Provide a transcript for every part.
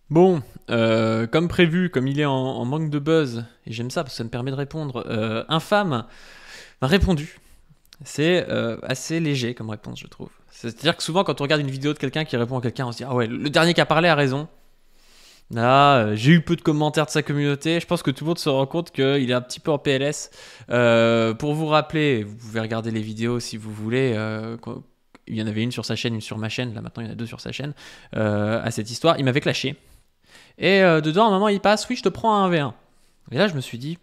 Bon, comme prévu, comme il est en manque de buzz, et j'aime ça parce que ça me permet de répondre, Infâme m'a répondu. C'est assez léger comme réponse, je trouve. C'est-à-dire que souvent, quand on regarde une vidéo de quelqu'un qui répond à quelqu'un, on se dit ah ouais, le dernier qui a parlé a raison. Là, j'ai eu peu de commentaires de sa communauté. Je pense que tout le monde se rend compte qu'il est un petit peu en PLS. Pour vous rappeler, vous pouvez regarder les vidéos si vous voulez. Il y en avait une sur sa chaîne, une sur ma chaîne. Là, maintenant, il y en a deux sur sa chaîne. À cette histoire, il m'avait clashé. Et dedans, à un moment, il passe, oui, je te prends un 1v1. Et là, je me suis dit,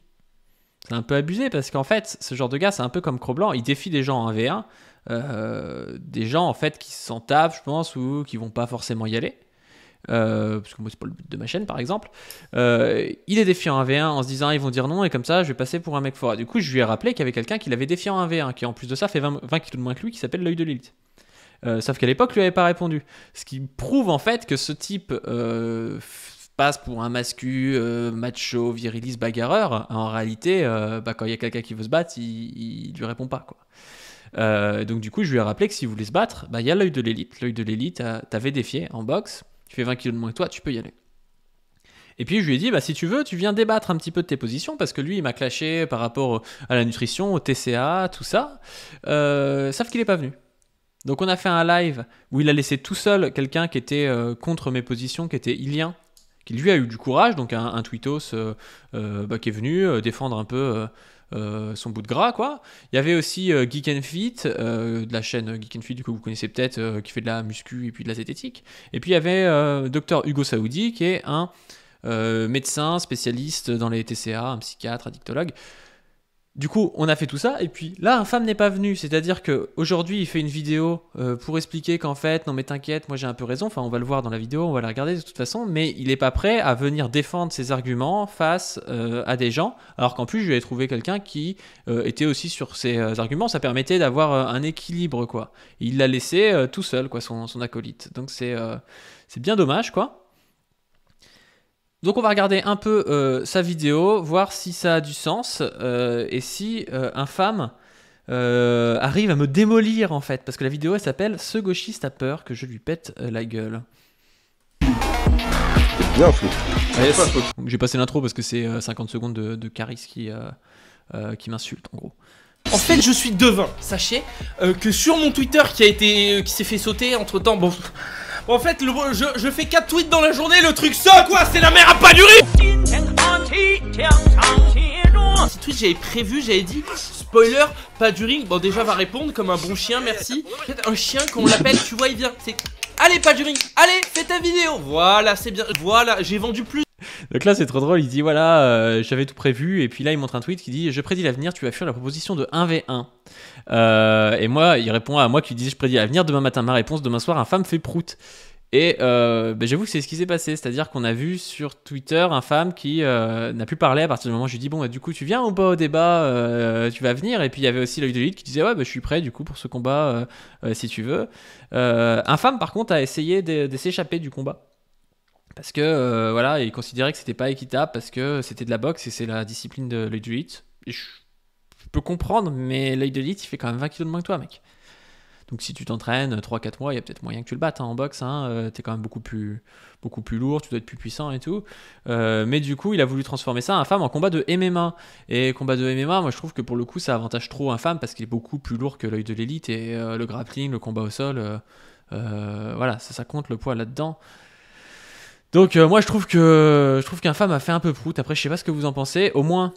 c'est un peu abusé parce qu'en fait, ce genre de gars, c'est un peu comme Cro-Blanc. Il défie des gens en 1v1. Des gens, en fait, qui s'en tapent, je pense, ou qui vont pas forcément y aller. Parce que moi, c'est pas le but de ma chaîne, par exemple. Il est défié en 1v1 en se disant, ah, ils vont dire non, et comme ça, je vais passer pour un mec fort. Et du coup, je lui ai rappelé qu'il y avait quelqu'un qui l'avait défié en 1v1, qui en plus de ça fait 20 kilos de moins que lui, qui s'appelle l'œil de l'élite. Sauf qu'à l'époque, lui avait pas répondu. Ce qui prouve en fait que ce type passe pour un mascu, macho, viriliste, bagarreur. En réalité, quand il y a quelqu'un qui veut se battre, il lui répond pas, quoi. Donc du coup, je lui ai rappelé que s'il voulait se battre, il y a l'œil de l'élite. L'œil de l'élite t'avait défié en boxe. Tu fais 20 kilos de moins que toi, tu peux y aller. Et puis je lui ai dit, si tu veux, tu viens débattre un petit peu de tes positions, parce que lui, il m'a clashé par rapport à la nutrition, au TCA, tout ça. Sauf qu'il est pas venu. Donc on a fait un live où il a laissé tout seul quelqu'un qui était contre mes positions, qui était Ilien, qui lui a eu du courage, donc un tweetos qui est venu défendre un peu son bout de gras, quoi. Il y avait aussi Geek and Fit, de la chaîne Geek and Fit, du coup vous connaissez peut-être, qui fait de la muscu et puis de la zététique. Et puis il y avait Dr Hugo Saoudi, qui est un médecin spécialiste dans les TCA, un psychiatre, addictologue. Du coup, on a fait tout ça, et puis là, Infâme n'est pas venu. C'est-à-dire qu'aujourd'hui, il fait une vidéo pour expliquer qu'en fait, non mais t'inquiète, moi j'ai un peu raison. Enfin, on va le voir dans la vidéo, on va la regarder de toute façon, mais il n'est pas prêt à venir défendre ses arguments face à des gens, alors qu'en plus, je lui ai trouvé quelqu'un qui était aussi sur ses arguments. Ça permettait d'avoir un équilibre, quoi. Et il l'a laissé tout seul, quoi, son acolyte. Donc c'est bien dommage, quoi. Donc on va regarder un peu sa vidéo, voir si ça a du sens et si Infâme arrive à me démolir en fait. Parce que la vidéo elle s'appelle Ce gauchiste a peur que je lui pète la gueule. Bien fou. Yes. J'ai passé l'intro parce que c'est 50 secondes de Caris qui m'insulte en gros. En fait, je suis devin. Sachez que sur mon Twitter qui s'est fait sauter entre temps, bon, en fait, je fais 4 tweets dans la journée, le truc saute, quoi, c'est la mère à pas durer. Petit tweet, j'avais prévu, j'avais dit, spoiler, pas du ring. Bon, déjà, va répondre comme un bon chien, merci. Peut-être un chien, qu'on l'appelle, tu vois, il vient, c'est. Allez, pas du ring, allez, fais ta vidéo. Voilà, c'est bien, voilà, j'ai vendu plus. Donc là c'est trop drôle, il dit voilà, j'avais tout prévu, et puis là il montre un tweet qui dit je prédis l'avenir, tu vas fuir la proposition de 1v1. Et moi, il répond à moi qui disait je prédis l'avenir, demain matin ma réponse, demain soir Infâme fait prout. Et j'avoue que c'est ce qui s'est passé, c'est-à-dire qu'on a vu sur Twitter Infâme qui n'a plus parlé à partir du moment où je lui dis bon du coup tu viens ou pas au débat, tu vas venir. Et puis il y avait aussi l'œil de l'élite qui disait ouais je suis prêt du coup pour ce combat si tu veux. Infâme par contre a essayé de s'échapper du combat. Parce que voilà, il considérait que c'était pas équitable parce que c'était de la boxe et c'est la discipline de l'œil de l'élite. Et je peux comprendre, mais l'œil de l'élite il fait quand même 20 kilos de moins que toi, mec. Donc si tu t'entraînes 3-4 mois, il y a peut-être moyen que tu le battes en boxe. T'es quand même beaucoup plus lourd, tu dois être plus puissant et tout. Mais du coup, il a voulu transformer ça, Infâme, en combat de MMA. Et combat de MMA, moi je trouve que pour le coup, ça avantage trop Infâme parce qu'il est beaucoup plus lourd que l'œil de l'élite et le grappling, le combat au sol. Voilà, ça compte le poids là-dedans. Donc moi je trouve qu'Infâme a fait un peu prout. Après je sais pas ce que vous en pensez. Au moins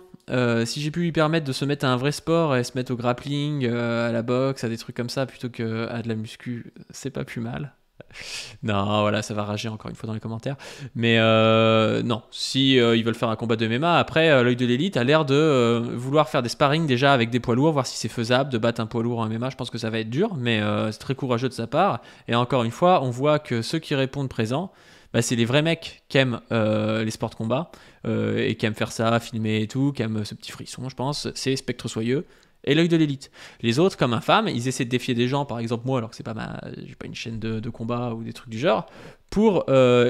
si j'ai pu lui permettre de se mettre à un vrai sport et se mettre au grappling, à la boxe, à des trucs comme ça plutôt qu'à de la muscu, c'est pas plus mal. Non voilà, ça va rager encore une fois dans les commentaires. Mais non, si ils veulent faire un combat de MMA, après l'œil de l'élite a l'air de vouloir faire des sparring déjà avec des poids lourds, voir si c'est faisable de battre un poids lourd en MMA. Je pense que ça va être dur, mais c'est très courageux de sa part. Et encore une fois, on voit que ceux qui répondent présents, c'est les vrais mecs qui aiment les sports de combat et qui aiment faire ça, filmer et tout, qui aiment ce petit frisson, je pense. C'est Spectre Soyeux et l'œil de l'élite. Les autres, comme Infâme, ils essaient de défier des gens, par exemple moi, alors que c'est pas j'ai pas une chaîne de combat ou des trucs du genre, pour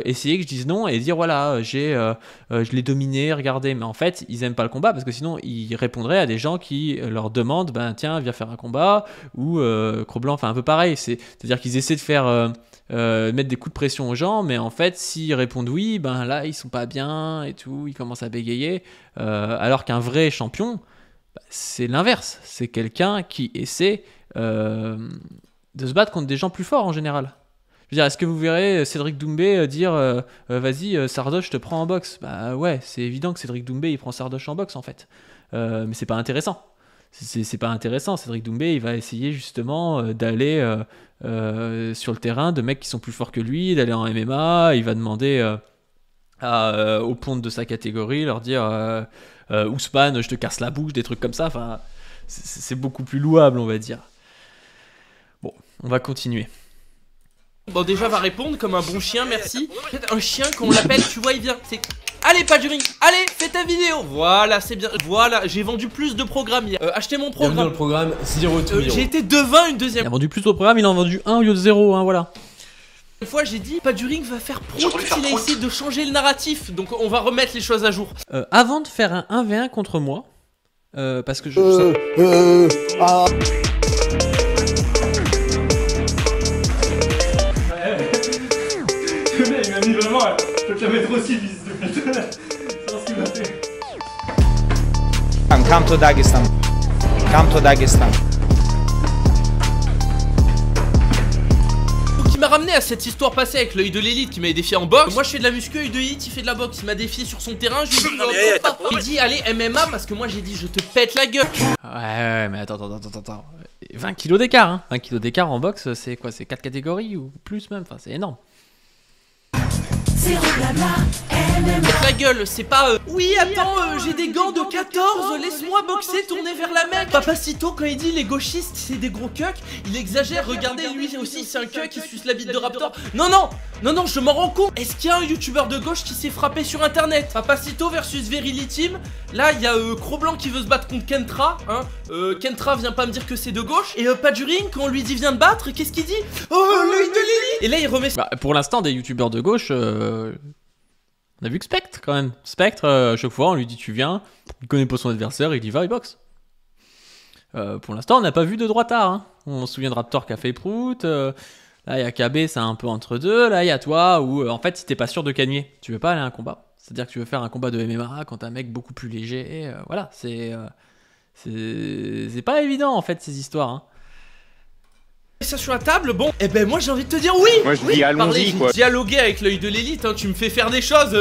essayer que je dise non et dire voilà, je l'ai dominé, regardez. Mais en fait, ils aiment pas le combat parce que sinon, ils répondraient à des gens qui leur demandent ben tiens, viens faire un combat, ou Cro-Blanc, enfin un peu pareil. C'est-à-dire qu'ils essaient de faire mettre des coups de pression aux gens, mais en fait, s'ils répondent oui, ben là, ils sont pas bien et tout, ils commencent à bégayer. Alors qu'un vrai champion, c'est l'inverse. C'est quelqu'un qui essaie de se battre contre des gens plus forts en général. Je veux dire, est-ce que vous verrez Cédric Doumbé dire vas-y, Sardoche, je te prends en boxe? Bah ouais, c'est évident que Cédric Doumbé, il prend Sardoche en boxe en fait. Mais c'est pas intéressant. C'est pas intéressant. Cédric Doumbé, il va essayer justement d'aller sur le terrain de mecs qui sont plus forts que lui, d'aller en MMA. Il va demander aux pontes de sa catégorie, leur dire Ousmane, je te casse la bouche, des trucs comme ça. Enfin, c'est beaucoup plus louable, on va dire. Bon, on va continuer. Bon, déjà, va répondre comme un bon chien, merci. Un chien, quand on l'appelle, tu vois, il vient. C'est allez, pas du ring, allez, fais ta vidéo. Voilà, c'est bien. Voilà, j'ai vendu plus de programmes hier. Achetez mon programme. Bienvenue dans le programme 0 J'ai été devant une deuxième. Il a vendu plus de programmes, il en a vendu 1 au lieu de 0, hein, voilà. Une fois, j'ai dit, pas du ring va faire prout. Il a essayé de changer le narratif. Donc, on va remettre les choses à jour. Avant de faire un 1v1 contre moi, parce que Il m'a mis vraiment, je vais te la mettre aussi, fils de pute. C'est ce qu'il m'a fait. Come to Dagestan. Come to Dagestan. Qui m'a ramené à cette histoire passée avec l'œil de l'élite qui m'avait défié en boxe. Moi je fais de la muscu, œil de l'élite il fait de la boxe. Il m'a défié sur son terrain, je lui ai dit il dit allez MMA parce que moi j'ai dit je te pète la gueule. Ouais, mais attends. 20 kilos d'écart, hein. 20 kilos d'écart en boxe, c'est quoi? C'est 4 catégories ou plus même, enfin c'est énorme. La gueule, c'est pas oui attends j'ai des gants de 14, laisse-moi boxer, tourner vers la mec. Papacito quand il dit les gauchistes c'est des gros cucks, il exagère, regardez lui aussi c'est un cuck qui suce la bite de Raptor. Non, je m'en rends compte. Est-ce qu'il y a un youtubeur de gauche qui s'est frappé sur internet? Papacito versus Verily Team. Là il y a Cro-Blanc qui veut se battre contre Kentra, hein. Kentra vient pas me dire que c'est de gauche. Et pas du ring, quand on lui dit viens te battre, qu'est-ce qu'il dit? Oh l'œil de l'élite. Et là il remet pour l'instant des youtubeurs de gauche on a vu que Spectre quand même. Spectre, à chaque fois on lui dit tu viens, il connaît pas son adversaire, il y va, il boxe. Pour l'instant on n'a pas vu de droitard, hein. On se souvient de Raptor qui a fait prout, là il y a KB, c'est un peu entre deux, là il y a toi où en fait si t'es pas sûr de gagner, tu veux pas aller à un combat. C'est-à-dire que tu veux faire un combat de MMA quand t'as un mec beaucoup plus léger, voilà, c'est pas évident en fait ces histoires, hein. ça sur la table, bon, et ben moi j'ai envie de te dire oui. Moi je dis allons-y quoi. Dialoguer avec l'œil de l'élite, hein, tu me fais faire des choses.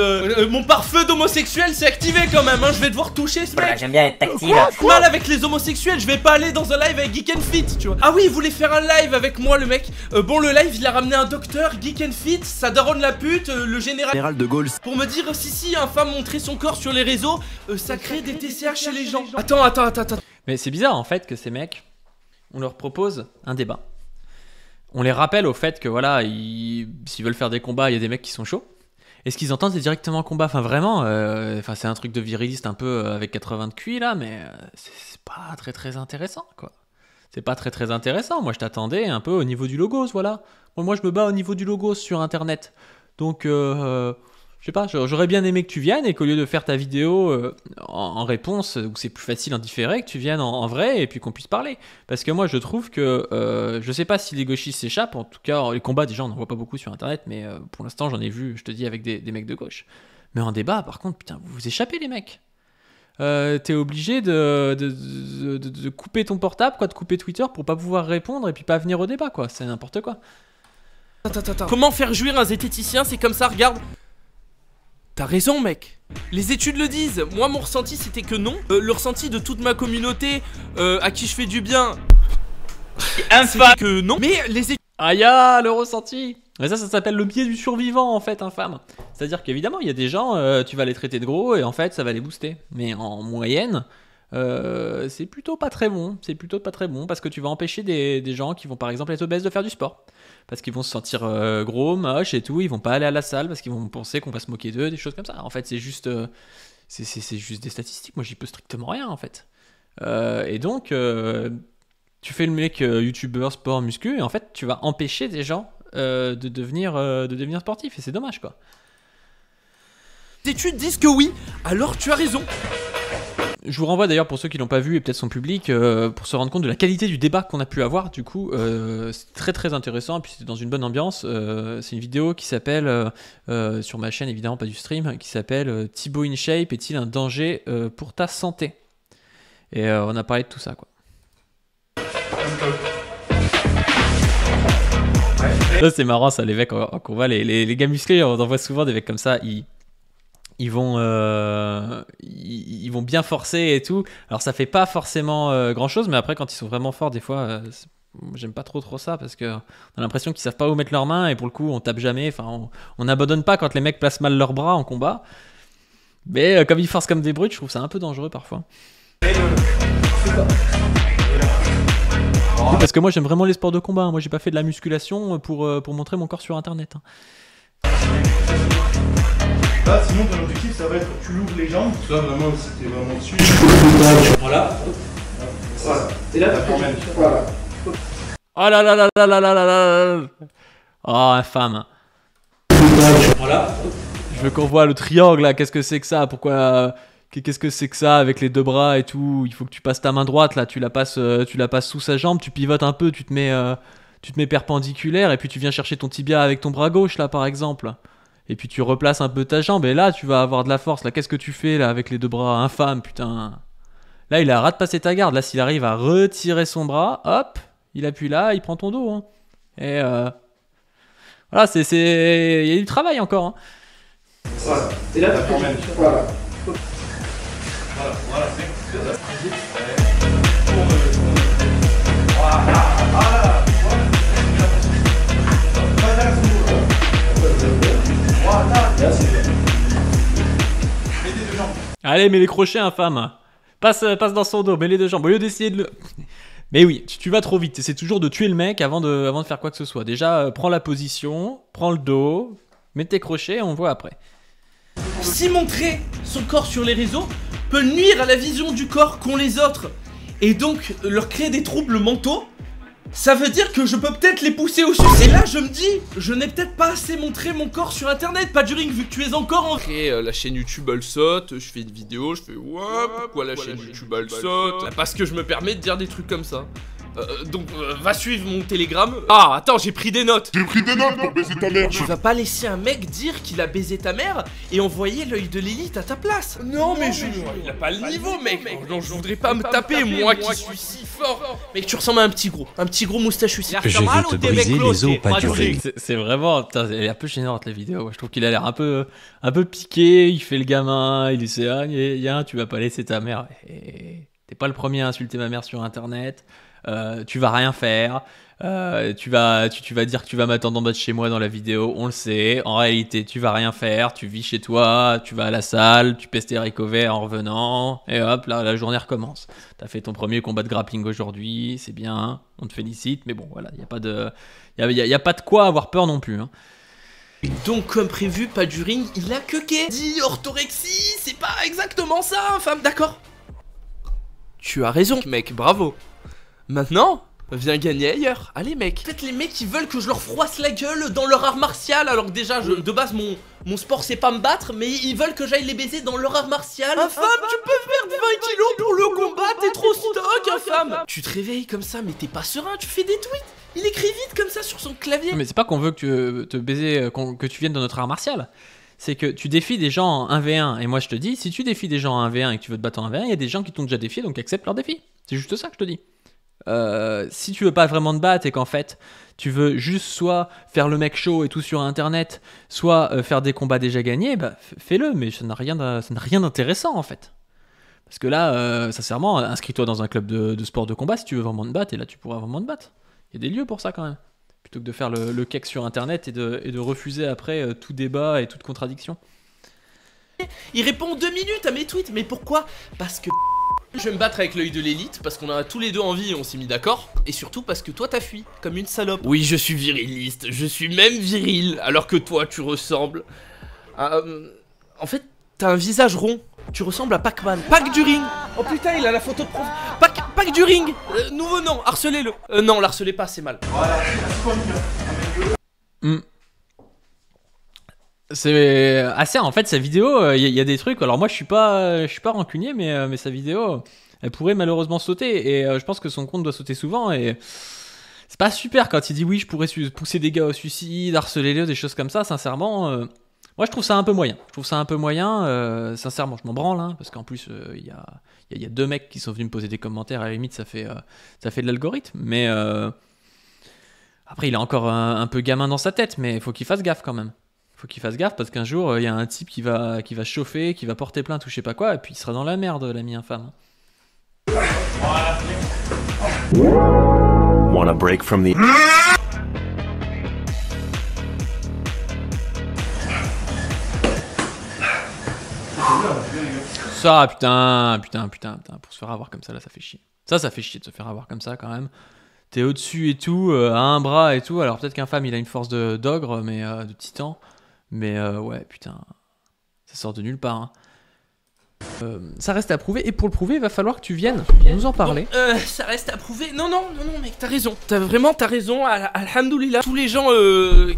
Mon pare-feu d'homosexuel s'est activé quand même, hein, je vais devoir toucher ce mec. J'aime bien être tactile. Mal avec les homosexuels, je vais pas aller dans un live avec Geek and Fit, tu vois. Ah oui, il voulait faire un live avec moi le mec. Bon le live il a ramené un docteur, Geek and Fit, sa daronne la pute, le général de Gaulle. pour me dire si un femme montrait son corps sur les réseaux, ça crée des TCA chez les gens. Attends. Mais c'est bizarre en fait que ces mecs, on leur propose un débat. On les rappelle au fait que voilà, s'ils veulent faire des combats, il y a des mecs qui sont chauds. Et ce qu'ils entendent, c'est directement combat. Enfin, vraiment, c'est un truc de viriliste un peu avec 80 de QI là, mais c'est pas très intéressant, quoi. C'est pas très intéressant. Moi, je t'attendais un peu au niveau du logos, voilà. Moi, je me bats au niveau du logos sur Internet. Donc, je sais pas, j'aurais bien aimé que tu viennes et qu'au lieu de faire ta vidéo en réponse, où c'est plus facile en différé, que tu viennes en vrai et puis qu'on puisse parler. Parce que moi, je trouve que, je sais pas si les gauchistes s'échappent, en tout cas, les combats, déjà, on n'en voit pas beaucoup sur Internet, mais pour l'instant, j'en ai vu, je te dis, avec des mecs de gauche. Mais en débat, par contre, putain, vous vous échappez, les mecs. T'es obligé de couper ton portable, quoi, de couper Twitter pour pas pouvoir répondre et puis pas venir au débat, quoi. C'est n'importe quoi. Attends. Comment faire jouir un zététicien? C'est comme ça, regarde. T'as raison mec, les études le disent. Moi mon ressenti c'était que non. Le ressenti de toute ma communauté à qui je fais du bien, c'était que non. Mais les études... Aïe, le ressenti. Mais ça s'appelle le biais du survivant en fait, infâme. C'est-à-dire qu'évidemment il y a des gens, tu vas les traiter de gros et en fait ça va les booster. Mais en moyenne, c'est plutôt pas très bon. C'est plutôt pas très bon parce que tu vas empêcher des gens qui vont par exemple être obèses de faire du sport. Parce qu'ils vont se sentir gros, moches et tout, ils vont pas aller à la salle parce qu'ils vont penser qu'on va se moquer d'eux, des choses comme ça. En fait, c'est juste des statistiques. Moi, j'y peux strictement rien en fait. Et donc, tu fais le mec youtubeur, sport, muscu, et en fait, tu vas empêcher des gens de devenir sportifs, et c'est dommage, quoi. Les études disent que oui, alors tu as raison. Je vous renvoie d'ailleurs pour ceux qui l'ont pas vu et peut-être son public pour se rendre compte de la qualité du débat qu'on a pu avoir. Du coup, c'est très très intéressant et puis c'est dans une bonne ambiance. C'est une vidéo qui s'appelle sur ma chaîne évidemment pas du stream, qui s'appelle Thibaut InShape est-il un danger pour ta santé? Et on a parlé de tout ça quoi. Ça c'est marrant ça les mecs en combat, les gars musclés on en voit souvent des mecs comme ça ils vont bien forcer et tout. Alors ça fait pas forcément grand chose, mais après quand ils sont vraiment forts, des fois, j'aime pas trop ça parce que on a l'impression qu'ils savent pas où mettre leurs mains et pour le coup on tape jamais. Enfin, on n'abandonne pas quand les mecs placent mal leurs bras en combat. Mais comme ils forcent comme des brutes, je trouve ça un peu dangereux parfois. Parce que moi j'aime vraiment les sports de combat. Moi j'ai pas fait de la musculation pour montrer mon corps sur internet. Là, sinon, ton objectif, ça va être tu l'ouvres les jambes. Ça, vraiment, si t'es vraiment dessus. Voilà. Voilà. Et là, tu t'emmènes. Voilà. Oh là là là là là là là là. Oh, infâme. Voilà. Je veux qu'on voit le triangle là. Qu'est-ce que c'est que ça? Pourquoi? Qu'est-ce que c'est que ça avec les deux bras et tout? Il faut que tu passes ta main droite là. Tu la passes sous sa jambe. Tu pivotes un peu. Tu te mets perpendiculaire et puis tu viens chercher ton tibia avec ton bras gauche là, par exemple. Et puis tu replaces un peu ta jambe et là tu vas avoir de la force. Là qu'est-ce que tu fais là avec les deux bras? Infâme putain. Là il a rat de passer ta garde. Là s'il arrive à retirer son bras, hop, il appuie là, il prend ton dos. Hein. Et voilà, il y a du travail encore. Hein. Voilà. Et là tu t'emmènes. Voilà. Voilà. Allez, mets les crochets, infâme. Passe dans son dos, mets les deux jambes. Au lieu d'essayer de le. Mais oui, tu vas trop vite. C'est toujours de tuer le mec avant de faire quoi que ce soit. Déjà, prends la position, prends le dos, mets tes crochets, on voit après. Si montrer son corps sur les réseaux peut nuire à la vision du corps qu'ont les autres et donc leur créer des troubles mentaux, ça veut dire que je peux peut-être les pousser au suicide. Et là je me dis, je n'ai peut-être pas assez montré mon corps sur internet, pas du ring, vu que tu es encore en... la chaîne YouTube elle saute, je fais une vidéo, je fais ouais, pourquoi la chaîne YouTube elle saute? Parce que je me permets de dire des trucs comme ça. Donc va suivre mon télégramme. Ah attends, j'ai pris des notes. J'ai pris des notes pour baiser ta mère. Tu vas pas laisser un mec dire qu'il a baisé ta mère et envoyer l'œil de l'élite à ta place. Non mais il a pas le niveau mec. Non, je voudrais pas me taper moi qui suis si fort. Mec tu ressembles à un petit gros moustachu ici. Je vais te briser les os pas du ring. C'est vraiment, putain, elle est un peu gênante la vidéo. Je trouve qu'il a l'air un peu piqué. Il fait le gamin, il dit tu vas pas laisser ta mère. Et t'es pas le premier à insulter ma mère sur internet. Tu vas rien faire, tu vas dire que tu vas m'attendre en bas de chez moi dans la vidéo, on le sait. En réalité, tu vas rien faire, tu vis chez toi, tu vas à la salle, tu pèses tes haricots verts en revenant, et hop, là, la journée recommence. T'as fait ton premier combat de grappling aujourd'hui, c'est bien, on te félicite, mais bon, voilà, il n'y a pas de quoi avoir peur non plus. Hein. Donc, comme prévu, pas du ring, il a queuqué. Dit orthorexie, c'est pas exactement ça, femme, d'accord? Tu as raison, mec, bravo. Maintenant, viens gagner ailleurs. Allez mec. Peut-être les mecs qui veulent que je leur froisse la gueule dans leur art martial. Alors que déjà, de base, mon sport c'est pas me battre, mais ils veulent que j'aille les baiser dans leur art martial. Infâme, tu peux perdre 20 kilos pour le combat, t'es trop stock, infâme. Tu te réveilles comme ça, mais t'es pas serein, tu fais des tweets. Il écrit vite comme ça sur son clavier. Mais c'est pas qu'on veut que te baiser, que tu viennes dans notre art martial. C'est que tu défies des gens en 1v1. Et moi je te dis, si tu défies des gens en 1v1 et que tu veux te battre en 1v1, il y a des gens qui t'ont déjà défié, donc accepte leur défi. C'est juste ça que je te dis. Si tu veux pas vraiment te battre et qu'en fait tu veux juste soit faire le mec chaud et tout sur internet, soit faire des combats déjà gagnés, bah fais-le, mais ça n'a rien d'intéressant en fait. Parce que là, sincèrement, inscris-toi dans un club de sport de combat si tu veux vraiment te battre, et là tu pourras vraiment te battre. Il y a des lieux pour ça quand même. Plutôt que de faire le cake sur internet et de refuser après tout débat et toute contradiction. Il répond 2 minutes à mes tweets, mais pourquoi? Parce que je vais me battre avec l'œil de l'élite, parce qu'on a tous les deux envie et on s'est mis d'accord. Et surtout parce que toi t'as fui, comme une salope. Oui, je suis viriliste, je suis même viril, alors que toi tu ressembles à... En fait, t'as un visage rond, tu ressembles à Pac-Man. Pac du ring. Oh putain, il a la photo de prof. Pack du ring. Nouveau nom, harcelez-le. Non, l'harcelez pas, c'est mal. C'est assez en fait sa vidéo, il y a des trucs. Alors moi je suis pas rancunier, mais sa vidéo, elle pourrait malheureusement sauter et je pense que son compte doit sauter souvent et c'est pas super quand il dit oui je pourrais pousser des gars au suicide, harceler-les, des choses comme ça. Sincèrement, moi je trouve ça un peu moyen. Sincèrement, je m'en branle hein, parce qu'en plus il y a 2 mecs qui sont venus me poser des commentaires. À la limite ça fait de l'algorithme, mais après il est encore un peu gamin dans sa tête, mais il faut qu'il fasse gaffe quand même. Faut qu'il fasse gaffe parce qu'un jour il y a un type qui va chauffer, qui va porter plainte ou je sais pas quoi, et puis il sera dans la merde, l'ami infâme. Wanna break from the... Ça, putain, pour se faire avoir comme ça, là, ça fait chier. Ça fait chier de se faire avoir comme ça quand même. T'es au-dessus et tout, à un bras et tout. Alors peut-être qu'un femme il a une force d'ogre, mais de titan. Mais ouais, putain, ça sort de nulle part. Hein. Ça reste à prouver, et pour le prouver, il va falloir que tu viennes nous en parler. Bon, ça reste à prouver. Non, mec, t'as raison. T'as raison. Alhamdoulilah. Tous les gens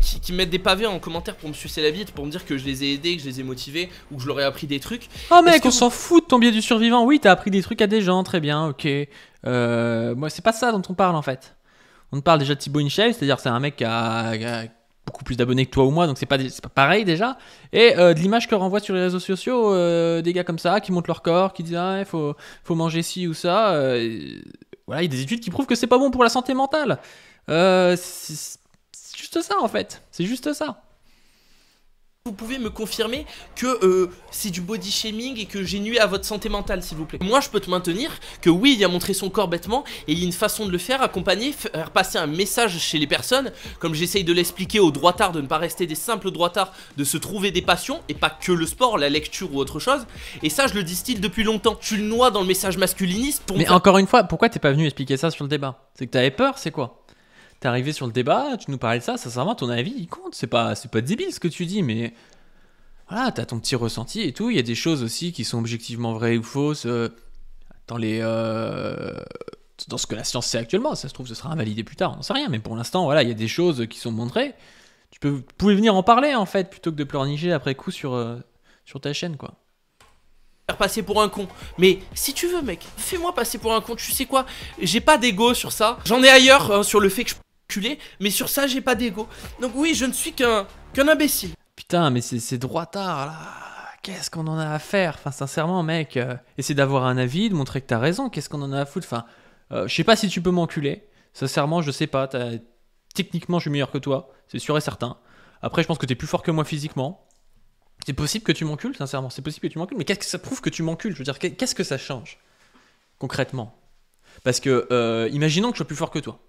qui mettent des pavés en commentaire pour me sucer la bite, pour me dire que je les ai aidés, que je les ai motivés, ou que je leur ai appris des trucs. Oh mec, on s'en fout de ton biais du survivant. Oui, t'as appris des trucs à des gens, très bien, ok. Moi, c'est pas ça dont on parle en fait. On parle déjà de Thibaut InShape, c'est-à-dire que c'est un mec qui a beaucoup plus d'abonnés que toi ou moi, donc c'est pas pareil déjà. Et de l'image que renvoient sur les réseaux sociaux des gars comme ça qui montent leur corps, qui disent ah, faut manger ci ou ça. Voilà, il y a des études qui prouvent que c'est pas bon pour la santé mentale. C'est juste ça en fait, c'est juste ça. Vous pouvez me confirmer que c'est du body shaming et que j'ai nuit à votre santé mentale, s'il vous plaît. Moi, je peux te maintenir que oui, il a montré son corps bêtement et il y a une façon de le faire, accompagner, faire passer un message chez les personnes, comme j'essaye de l'expliquer aux droitards, de ne pas rester des simples droitards, de se trouver des passions et pas que le sport, la lecture ou autre chose. Et ça, je le distille depuis longtemps. Tu le noies dans le message masculiniste pour... Mais encore une fois, pourquoi t'es pas venu expliquer ça sur le débat? C'est que t'avais peur, c'est quoi? T'es arrivé sur le débat, tu nous parlais de ça, sincèrement, ton avis, il compte. C'est pas débile ce que tu dis, mais voilà, t'as ton petit ressenti et tout. Il y a des choses aussi qui sont objectivement vraies ou fausses dans ce que la science sait actuellement. Ça se trouve, ce sera invalidé plus tard, on n'en sait rien. Mais pour l'instant, voilà, il y a des choses qui sont montrées. Vous pouvez venir en parler, en fait, plutôt que de pleurnicher après coup sur ta chaîne, quoi. Faire passer pour un con. Mais si tu veux, mec, fais-moi passer pour un con. Tu sais quoi? J'ai pas d'ego sur ça. J'en ai ailleurs sur le fait que je peux culé, mais sur ça, j'ai pas d'ego. Donc oui, je ne suis qu'un imbécile. Putain, mais c'est droitard, là. Qu'est-ce qu'on en a à faire? Enfin, sincèrement, mec, essaie d'avoir un avis, de montrer que t'as raison. Qu'est-ce qu'on en a à foutre? Enfin, je sais pas si tu peux m'enculer. Sincèrement, je sais pas. Techniquement, je suis meilleur que toi. C'est sûr et certain. Après, je pense que t'es plus fort que moi physiquement. C'est possible que tu m'encules, sincèrement. C'est possible que tu m'encules. Mais qu'est-ce que ça prouve que tu m'encules? Je veux dire, qu'est-ce que ça change? Concrètement. Parce que, imaginons que je sois plus fort que toi.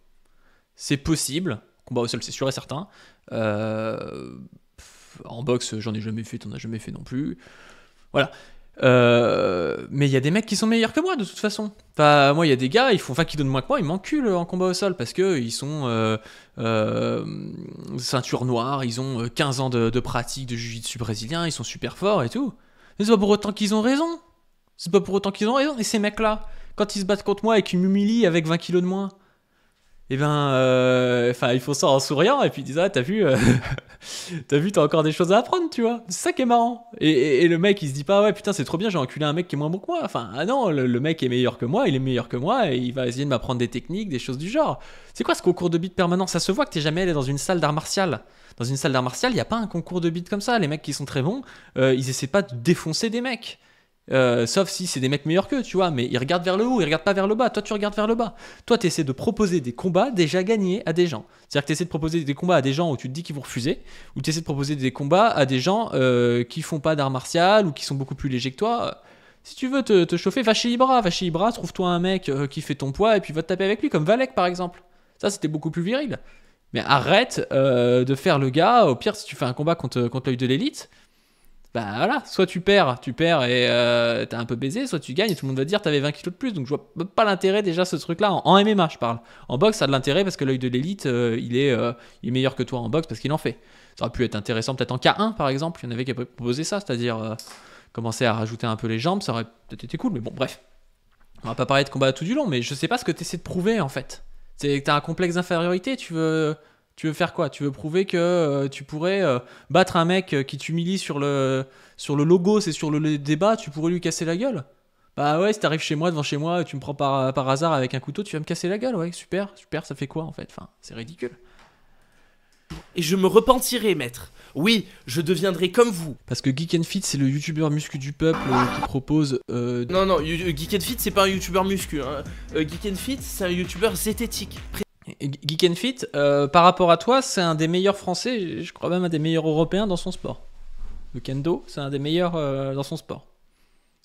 C'est possible. Combat au sol, c'est sûr et certain. En boxe, j'en ai jamais fait, t'en as jamais fait non plus. Voilà. Mais il y a des mecs qui sont meilleurs que moi de toute façon. Enfin, moi, il y a des gars, qui donnent moins que moi, ils m'enculent en combat au sol parce que ils sont ceinture noire, ils ont 15 ans de pratique de jiu-jitsu brésilien, ils sont super forts et tout. Mais c'est pas pour autant qu'ils ont raison. C'est pas pour autant qu'ils ont raison. Et ces mecs-là, quand ils se battent contre moi et qu'ils m'humilient avec 20 kilos de moins, et ben, ils font ça en souriant et puis ils disent ah t'as vu, t'as encore des choses à apprendre, tu vois. C'est ça qui est marrant. Et le mec il se dit pas ouais putain c'est trop bien, j'ai enculé un mec qui est moins bon que moi. Enfin ah non, le mec est meilleur que moi, il est meilleur que moi et il va essayer de m'apprendre des techniques, des choses du genre. C'est quoi ce concours de beat permanent? Ça se voit que t'es jamais allé dans une salle d'art martial. Dans une salle d'art martial, il y a pas un concours de beat comme ça. Les mecs qui sont très bons, ils essaient pas de défoncer des mecs. Sauf si c'est des mecs meilleurs qu'eux, tu vois, mais ils regardent vers le haut, ils regardent pas vers le bas. Toi, tu regardes vers le bas. Toi, tu essaies de proposer des combats déjà gagnés à des gens. C'est-à-dire que tu essaies de proposer des combats à des gens où tu te dis qu'ils vont refuser, ou tu essaies de proposer des combats à des gens qui font pas d'art martial ou qui sont beaucoup plus légers que toi. Si tu veux te chauffer, va chez Ibra, trouve-toi un mec qui fait ton poids et puis va te taper avec lui, comme Valek par exemple. Ça, c'était beaucoup plus viril. Mais arrête de faire le gars. Au pire, si tu fais un combat contre l'œil de l'élite, bah voilà, soit tu perds et t'as un peu baisé, soit tu gagnes et tout le monde va te dire t'avais 20 kilos de plus. Donc je vois pas l'intérêt déjà ce truc-là. En MMA, je parle. En boxe, ça a de l'intérêt parce que l'œil de l'élite, il est meilleur que toi en boxe parce qu'il en fait. Ça aurait pu être intéressant peut-être en K1 par exemple. Il y en avait qui avaient proposé ça, c'est-à-dire commencer à rajouter un peu les jambes, ça aurait peut-être été cool. Mais bon, bref. On va pas parler de combat tout du long, mais je sais pas ce que tu essaies de prouver en fait. C'est que t'as un complexe d'infériorité, tu veux faire quoi? Tu veux prouver que tu pourrais battre un mec qui t'humilie sur le logo, c'est sur le débat, tu pourrais lui casser la gueule? Bah ouais, si t'arrives chez moi, devant chez moi, et tu me prends par hasard avec un couteau, tu vas me casser la gueule, ouais, super, ça fait quoi en fait? Enfin, c'est ridicule. Et je me repentirai, maître. Oui, je deviendrai comme vous. Parce que Geek and Fit, c'est le youtubeur muscu du peuple qui propose... Non, Geek and Fit, c'est pas un youtubeur muscu. Hein. Geek and Fit, c'est un youtubeur zététique. Geek and Fit, par rapport à toi, c'est un des meilleurs français, je crois même un des meilleurs européens dans son sport. Le kendo, c'est un des meilleurs dans son sport.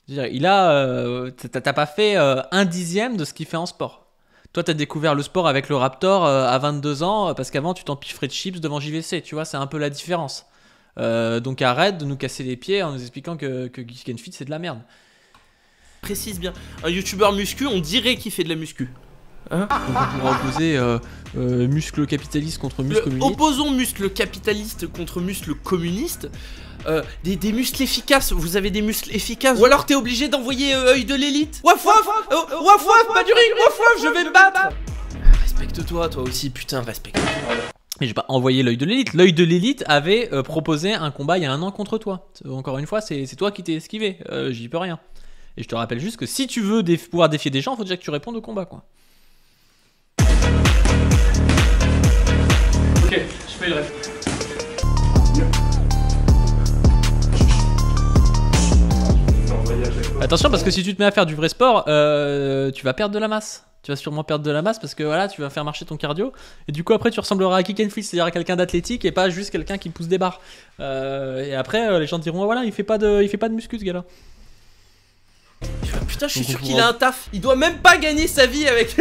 C'est-à-dire, t'as pas fait 1/10 de ce qu'il fait en sport. Toi, t'as découvert le sport avec le Raptor à 22 ans, parce qu'avant, tu t'empiffrais de chips devant JVC, tu vois, c'est un peu la différence. Donc arrête de nous casser les pieds en nous expliquant que Geek and Fit, c'est de la merde. Précise bien, un youtubeur muscu, on dirait qu'il fait de la muscu. Hein? Donc on pourra opposer muscle capitaliste contre muscle communiste. Opposons muscle capitaliste contre muscle communiste. Des muscles efficaces, vous avez des muscles efficaces. Ou alors t'es obligé d'envoyer œil de l'élite. Waf waf, waf waf, pas du ring, waf waf, je vais me battre. Respecte-toi, toi aussi, putain, respecte-toi. Mais j'ai pas envoyé l'œil de l'élite. L'œil de l'élite avait proposé un combat il y a 1 an contre toi. Encore une fois, c'est toi qui t'es esquivé, j'y peux rien. Et je te rappelle juste que si tu veux pouvoir défier des gens, faut déjà que tu répondes au combat, quoi. Ok, je fais le reste. Attention parce que si tu te mets à faire du vrai sport, tu vas perdre de la masse. Tu vas sûrement perdre de la masse parce que voilà, tu vas faire marcher ton cardio. Et du coup après tu ressembleras à Geek and Fit, c'est-à-dire à quelqu'un d'athlétique et pas juste quelqu'un qui pousse des barres. Et après les gens diront, oh, voilà, il fait pas de muscu ce gars-là. Putain, je suis sûr qu'il a un taf. Il doit même pas gagner sa vie avec...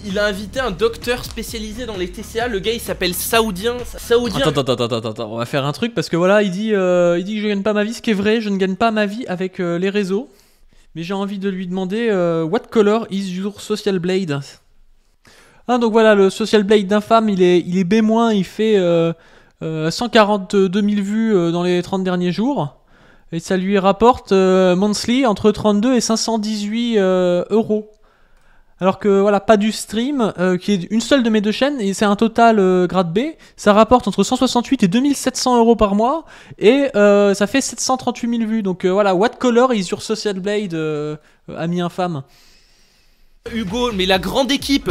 Il a invité un docteur spécialisé dans les TCA. Le gars, il s'appelle Saoudien. Attends, on va faire un truc parce que voilà, il dit que je gagne pas ma vie. Ce qui est vrai, je ne gagne pas ma vie avec les réseaux. Mais j'ai envie de lui demander what color is your social blade? Ah, donc voilà, le social blade d'infâme, il est B-, il fait 142 000 vues dans les 30 derniers jours. Et ça lui rapporte monthly entre 32 et 518 euros. Alors que voilà, pas du stream, qui est une seule de mes 2 chaînes, et c'est un total grade B, ça rapporte entre 168 et 2700 euros par mois, et ça fait 738 000 vues. Donc voilà, what color is your social blade, ami infâme? Hugo, mais la grande équipe,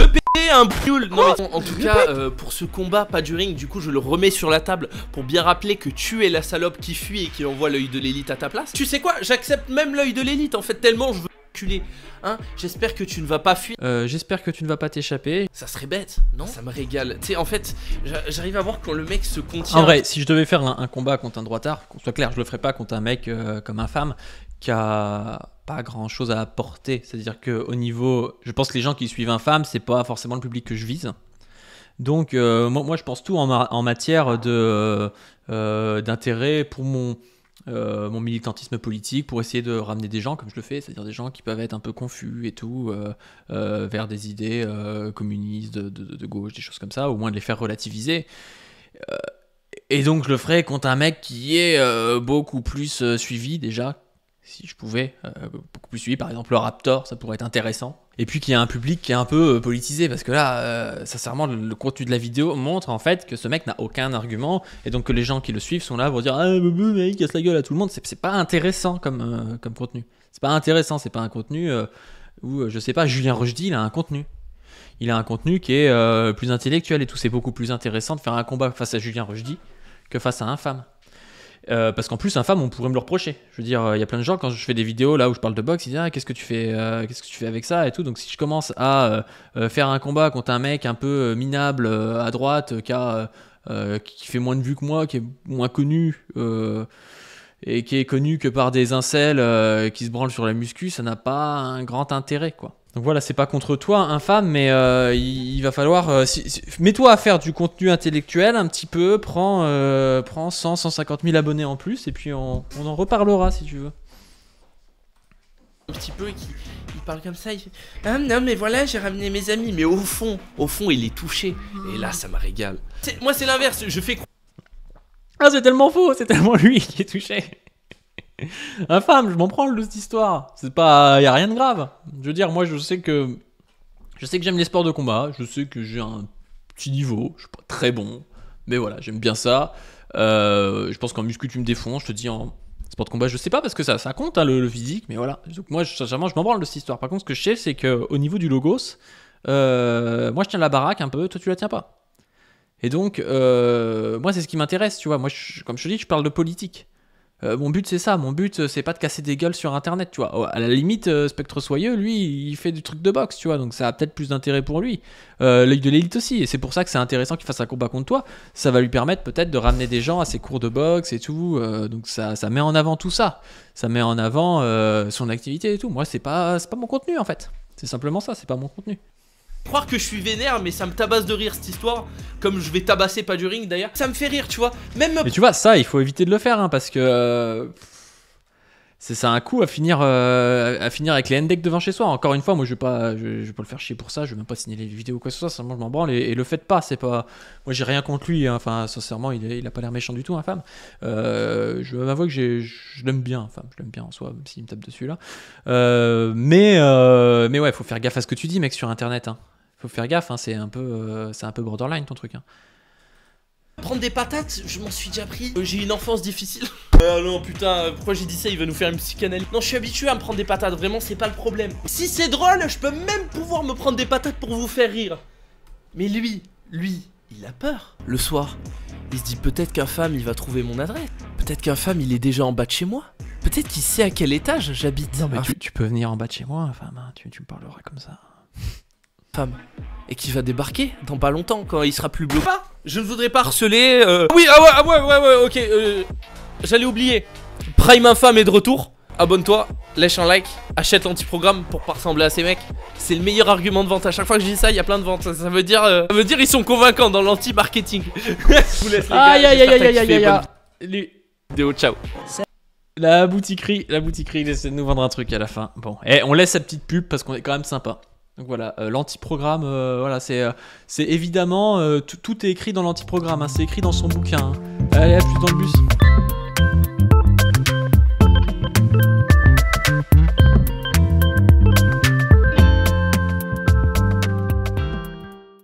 un brûle. Non mais en tout cas, pour ce combat, pas du ring, du coup je le remets sur la table pour bien rappeler que tu es la salope qui fuit et qui envoie l'œil de l'élite à ta place. Tu sais quoi, j'accepte même l'œil de l'élite en fait, tellement je veux reculer. Hein, j'espère que tu ne vas pas fuir. J'espère que tu ne vas pas t'échapper. Ça serait bête, non? Ça me régale. Tu sais, en fait, j'arrive à voir quand le mec se contient. En vrai, si je devais faire un combat contre un droitard, qu'on soit clair, je le ferais pas contre un mec comme infâme qui a pas grand chose à apporter. C'est-à-dire que au niveau, je pense que les gens qui suivent infâme, c'est pas forcément le public que je vise. Donc moi je pense tout en matière d'intérêt pour mon militantisme politique, pour essayer de ramener des gens comme je le fais, c'est-à-dire des gens qui peuvent être un peu confus et tout, vers des idées communistes, de gauche, des choses comme ça, au moins de les faire relativiser. Et donc je le ferai contre un mec qui est beaucoup plus suivi déjà, si je pouvais, beaucoup plus suivi, par exemple le Raptor, ça pourrait être intéressant. Et puis qu'il y a un public qui est un peu politisé, parce que là, sincèrement, le contenu de la vidéo montre en fait que ce mec n'a aucun argument, et donc que les gens qui le suivent sont là pour dire « Ah, mais il casse la gueule à tout le monde », c'est pas intéressant comme contenu. C'est pas intéressant, c'est pas un contenu où, je sais pas, Julien Rochdy, il a un contenu. Il a un contenu qui est plus intellectuel et tout, c'est beaucoup plus intéressant de faire un combat face à Julien Rochdy que face à infâme. Parce qu'en plus infâme on pourrait me le reprocher. Je veux dire, il y a plein de gens quand je fais des vidéos là où je parle de boxe, ils disent ah, qu'est-ce que tu fais avec ça et tout. Donc si je commence à faire un combat contre un mec un peu minable à droite qui fait moins de vues que moi, qui est moins connu et qui est connu que par des incels qui se branlent sur la muscu, ça n'a pas un grand intérêt quoi. Donc voilà, c'est pas contre toi, infâme, mais il va falloir... mets-toi à faire du contenu intellectuel un petit peu, prends 100, 150 000 abonnés en plus, et puis on en reparlera si tu veux. Un petit peu, il parle comme ça, il fait « Ah non mais voilà, j'ai ramené mes amis », mais au fond, il est touché, et là ça me régale. Moi c'est l'inverse, je fais... Ah c'est tellement faux, c'est tellement lui qui est touché. Infâme, je m'en branle de cette histoire. C'est pas, y a rien de grave. Je veux dire, moi, je sais que j'aime les sports de combat. Je sais que j'ai un petit niveau. Je suis pas très bon, mais voilà, j'aime bien ça. Je pense qu'en muscu, tu me défonces. Je te dis en sport de combat, je sais pas parce que ça compte hein, le physique, mais voilà. Donc moi, sincèrement, je m'en branle de cette histoire. Par contre, ce que je sais, c'est que au niveau du logos, moi, je tiens la baraque un peu. Toi, tu la tiens pas. Et donc, moi, c'est ce qui m'intéresse, tu vois. Moi, comme je te dis, je parle de politique. Mon but, c'est ça. Mon but, c'est pas de casser des gueules sur Internet, tu vois. À la limite, Spectre Soyeux, lui, il fait du truc de boxe, tu vois. Donc, ça a peut-être plus d'intérêt pour lui. L'œil de l'élite aussi. Et c'est pour ça que c'est intéressant qu'il fasse un combat contre toi. Ça va lui permettre peut-être de ramener des gens à ses cours de boxe et tout. Donc, ça met en avant tout ça. Ça met en avant son activité et tout. Moi, c'est pas mon contenu, en fait. C'est simplement ça, c'est pas mon contenu. Croire que je suis vénère, mais ça me tabasse de rire cette histoire. Comme je vais tabasser pas du ring d'ailleurs. Ça me fait rire, tu vois. Même. Mais tu vois, ça, il faut éviter de le faire, hein, parce que c'est un coup à finir avec les NDEC devant chez soi. Encore une fois, moi, je vais pas le faire chier pour ça. Je vais même pas signer les vidéos ou quoi que ce soit. Seulement, je m'en branle et le faites pas. C'est pas. Moi, j'ai rien contre lui. Hein. Enfin, sincèrement, il a pas l'air méchant du tout, infâme. Je m'avoue que je l'aime bien, enfin, je l'aime bien en soi, même s'il me tape dessus là. Mais ouais, faut faire gaffe à ce que tu dis, mec, sur Internet. Hein. Faut faire gaffe, hein, c'est un peu borderline ton truc. Hein. Prendre des patates, je m'en suis déjà pris. J'ai une enfance difficile. Non putain, pourquoi j'ai dit ça? Il va nous faire une psychanalyse. Non, je suis habitué à me prendre des patates, vraiment, c'est pas le problème. Si c'est drôle, je peux même pouvoir me prendre des patates pour vous faire rire. Mais lui, il a peur. Le soir, il se dit peut-être qu'Infâme, il va trouver mon adresse. Peut-être qu'Infâme, il est déjà en bas de chez moi. Peut-être qu'il sait à quel étage j'habite. Non mais tu peux venir en bas de chez moi, Infâme, hein, tu me parleras comme ça. Et qui va débarquer dans pas longtemps quand il sera plus bleu. Je ne voudrais pas harceler. Oui, ah ouais, ok. J'allais oublier. Prime Infâme est de retour. Abonne-toi, lâche un like, achète l'anti-programme pour pas ressembler à ces mecs. C'est le meilleur argument de vente. À chaque fois que je dis ça, il y a plein de ventes. Ça veut dire ils sont convaincants dans l'anti-marketing. Je vous laisse les gars. Aïe. Vidéo, ciao. La boutiquerie, il essaie de nous vendre un truc à la fin. Bon, et on laisse sa petite pub parce qu'on est quand même sympa. Donc voilà, l'anti-programme, voilà, c'est évidemment, tout est écrit dans l'anti-programme, hein, c'est écrit dans son bouquin. Hein. Allez, à plus dans le bus.